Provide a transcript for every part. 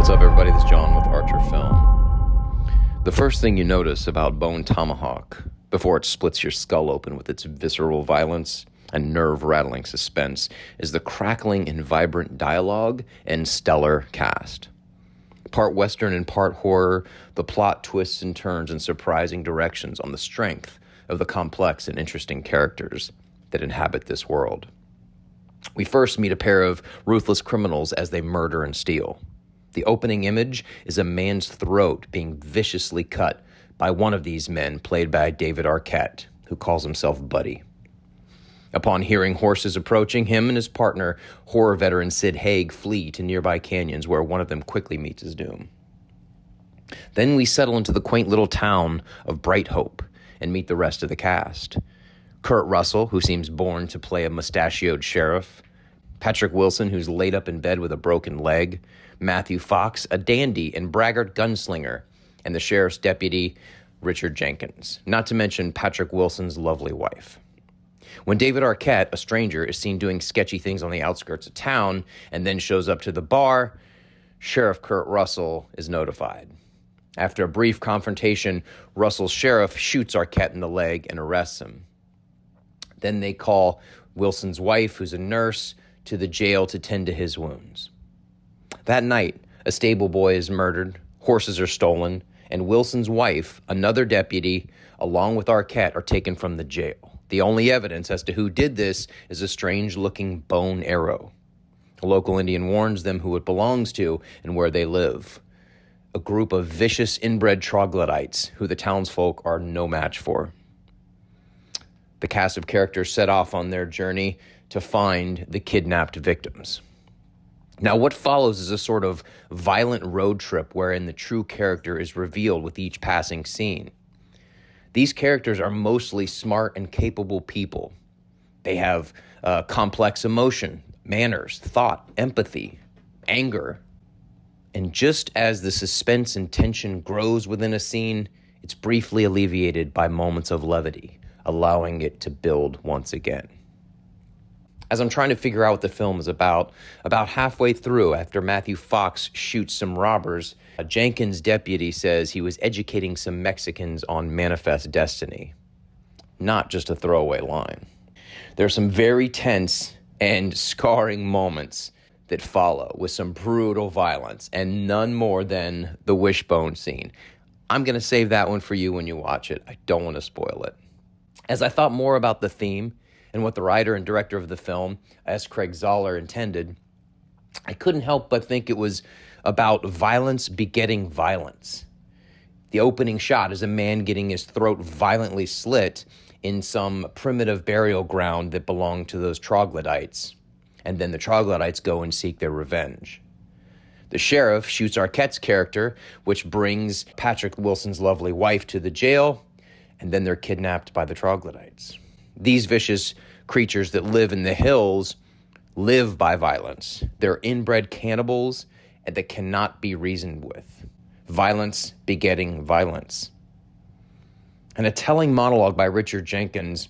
What's up, everybody? This is John with Archer Film. The first thing you notice about Bone Tomahawk, before it splits your skull open with its visceral violence and nerve-rattling suspense, is the crackling and vibrant dialogue and stellar cast. Part Western and part horror, the plot twists and turns in surprising directions on the strength of the complex and interesting characters that inhabit this world. We first meet a pair of ruthless criminals as they murder and steal. The opening image is a man's throat being viciously cut by one of these men, played by David Arquette, who calls himself Buddy. Upon hearing horses approaching, him and his partner, horror veteran Sid Haig, flee to nearby canyons where one of them quickly meets his doom. Then we settle into the quaint little town of Bright Hope and meet the rest of the cast. Kurt Russell, who seems born to play a mustachioed sheriff. Patrick Wilson, who's laid up in bed with a broken leg. Matthew Fox, a dandy and braggart gunslinger. And the sheriff's deputy, Richard Jenkins. Not to mention Patrick Wilson's lovely wife. When David Arquette, a stranger, is seen doing sketchy things on the outskirts of town and then shows up to the bar, Sheriff Kurt Russell is notified. After a brief confrontation, Russell's sheriff shoots Arquette in the leg and arrests him. Then they call Wilson's wife, who's a nurse, to the jail to tend to his wounds. That night, a stable boy is murdered, horses are stolen, and Wilson's wife, another deputy, along with Arquette, are taken from the jail. The only evidence as to who did this is a strange-looking bone arrow. A local Indian warns them who it belongs to and where they live. A group of vicious inbred troglodytes who the townsfolk are no match for. The cast of characters set off on their journey to find the kidnapped victims. Now, what follows is a sort of violent road trip wherein the true character is revealed with each passing scene. These characters are mostly smart and capable people. They have complex emotion, manners, thought, empathy, anger. And just as the suspense and tension grows within a scene, it's briefly alleviated by moments of levity, allowing it to build once again. As I'm trying to figure out what the film is about halfway through, after Matthew Fox shoots some robbers, a Jenkins deputy says he was educating some Mexicans on manifest destiny. Not just a throwaway line. There are some very tense and scarring moments that follow with some brutal violence, and none more than the wishbone scene. I'm going to save that one for you when you watch it. I don't want to spoil it. As I thought more about the theme and what the writer and director of the film, S Craig Zhaler, intended, I couldn't help but think it was about violence begetting violence. The opening shot is a man getting his throat violently slit in some primitive burial ground that belonged to those troglodytes, and then the troglodytes go and seek their revenge. The sheriff shoots Arquette's character, which brings Patrick Wilson's lovely wife to the jail, and then they're kidnapped by the troglodytes. These vicious creatures that live in the hills live by violence. They're inbred cannibals that cannot be reasoned with. Violence begetting violence. In a telling monologue by Richard Jenkins,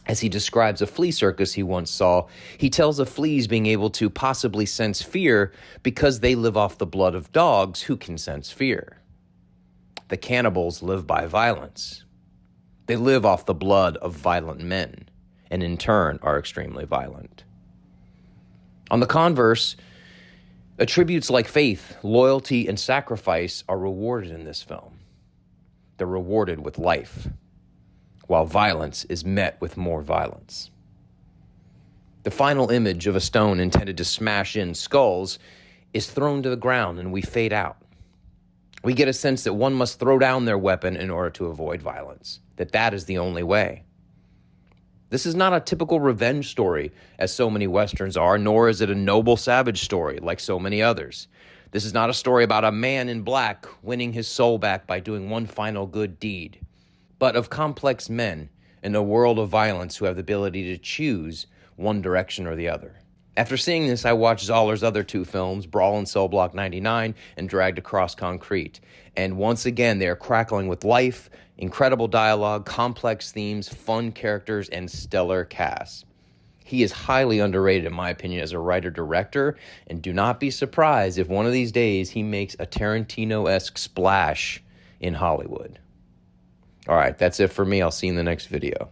as he describes a flea circus he once saw, he tells of fleas being able to possibly sense fear because they live off the blood of dogs who can sense fear. The cannibals live by violence. They live off the blood of violent men, and in turn are extremely violent. On the converse, attributes like faith, loyalty, and sacrifice are rewarded in this film. They're rewarded with life, while violence is met with more violence. The final image of a stone intended to smash in skulls is thrown to the ground, and we fade out. We get a sense that one must throw down their weapon in order to avoid violence, that is the only way. This is not a typical revenge story, as so many Westerns are, nor is it a noble savage story like so many others. This is not a story about a man in black winning his soul back by doing one final good deed, but of complex men in a world of violence who have the ability to choose one direction or the other. After seeing this, I watched Zahler's other two films, Brawl in Cell Block 99 and Dragged Across Concrete. And once again, they are crackling with life, incredible dialogue, complex themes, fun characters, and stellar casts. He is highly underrated, in my opinion, as a writer-director, and do not be surprised if one of these days he makes a Tarantino-esque splash in Hollywood. All right, that's it for me. I'll see you in the next video.